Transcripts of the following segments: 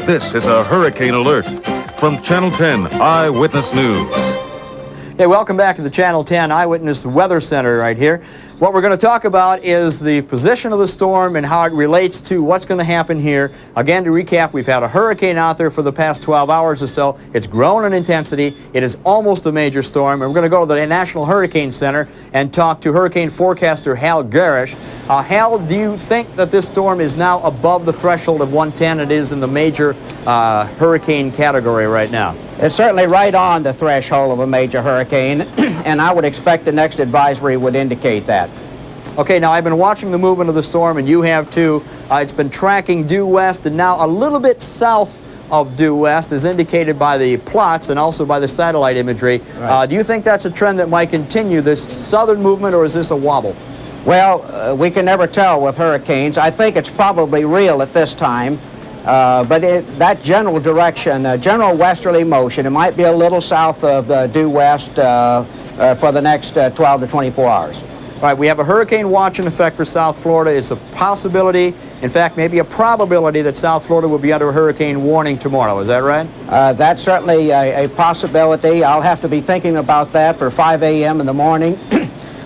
This is a hurricane alert from Channel 10 Eyewitness News. Hey, welcome back to the Channel 10 Eyewitness Weather Center right here. What we're going to talk about is the position of the storm and how it relates to what's going to happen here. Again, to recap, we've had a hurricane out there for the past 12 hours or so. It's grown in intensity. It is almost a major storm. And we're going to go to the National Hurricane Center and talk to hurricane forecaster Hal Garish. Hal, do you think that this storm is now above the threshold of 110? It is in the major hurricane category right now. It's certainly right on the threshold of a major hurricane, and I would expect the next advisory would indicate that. Okay, now I've been watching the movement of the storm, and you have too. It's been tracking due west and now a little bit south of due west, as indicated by the plots and also by the satellite imagery. Right. Do you think that's a trend that might continue, this southern movement, or is this a wobble? Well, we can never tell with hurricanes. I think it's probably real at this time. But that general direction, general westerly motion, it might be a little south of due west for the next 12 to 24 hours. All right, we have a hurricane watch in effect for South Florida. It's a possibility, in fact, maybe a probability that South Florida will be under a hurricane warning tomorrow. Is that right? That's certainly a possibility. I'll have to be thinking about that for 5 a.m. in the morning.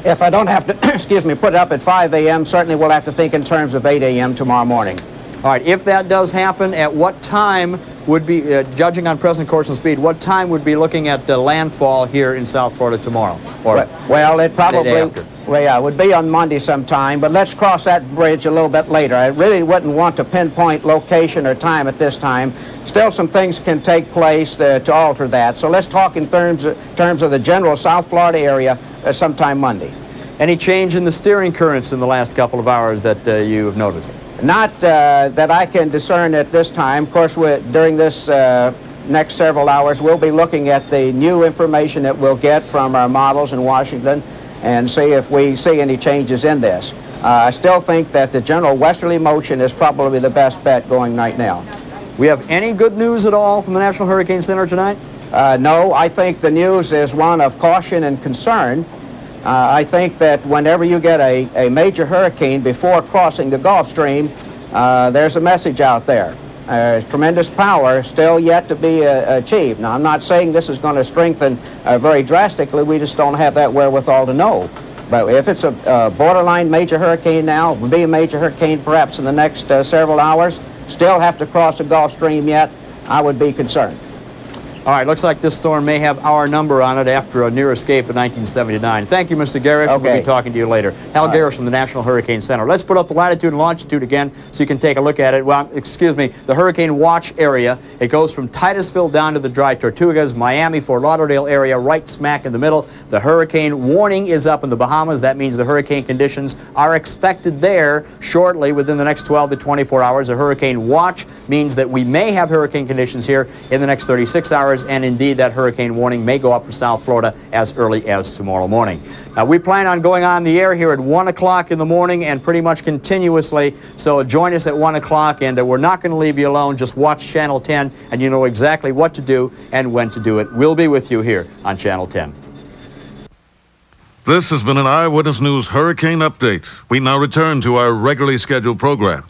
If I don't have to, excuse me, put it up at 5 a.m., certainly we'll have to think in terms of 8 a.m. tomorrow morning. All right, if that does happen, at what time would be, judging on present course and speed, what time would be looking at the landfall here in South Florida tomorrow? Or well, it probably, after? well, yeah, it would be on Monday sometime, but let's cross that bridge a little bit later. I really wouldn't want to pinpoint location or time at this time. Still, some things can take place to alter that. So let's talk in terms of the general South Florida area sometime Monday. Any change in the steering currents in the last couple of hours that you have noticed? Not that I can discern at this time. Of course, during this next several hours, we'll be looking at the new information that we'll get from our models in Washington and see if we see any changes in this. I still think that the general westerly motion is probably the best bet going right now. We have any good news at all from the National Hurricane Center tonight? No, I think the news is one of caution and concern. I think that whenever you get a major hurricane before crossing the Gulf Stream, there's a message out there. There's tremendous power still yet to be achieved. Now, I'm not saying this is going to strengthen very drastically. We just don't have that wherewithal to know. But if it's a borderline major hurricane now, it will be a major hurricane perhaps in the next several hours, still have to cross the Gulf Stream yet, I would be concerned. All right, looks like this storm may have our number on it after a near escape in 1979. Thank you, Mr. Garish. Okay. We'll be talking to you later. Hal Garish from the National Hurricane Center. Let's put up the latitude and longitude again so you can take a look at it. Well, excuse me, the hurricane watch area. It goes from Titusville down to the Dry Tortugas, Miami, Fort Lauderdale area, right smack in the middle. The hurricane warning is up in the Bahamas. That means the hurricane conditions are expected there shortly within the next 12 to 24 hours. A hurricane watch means that we may have hurricane conditions here in the next 36 hours. And indeed, that hurricane warning may go up for South Florida as early as tomorrow morning. Now, we plan on going on the air here at 1 o'clock in the morning and pretty much continuously, so join us at 1 o'clock, and we're not going to leave you alone. Just watch Channel 10, and you know exactly what to do and when to do it. We'll be with you here on Channel 10. This has been an Eyewitness News Hurricane Update. We now return to our regularly scheduled program.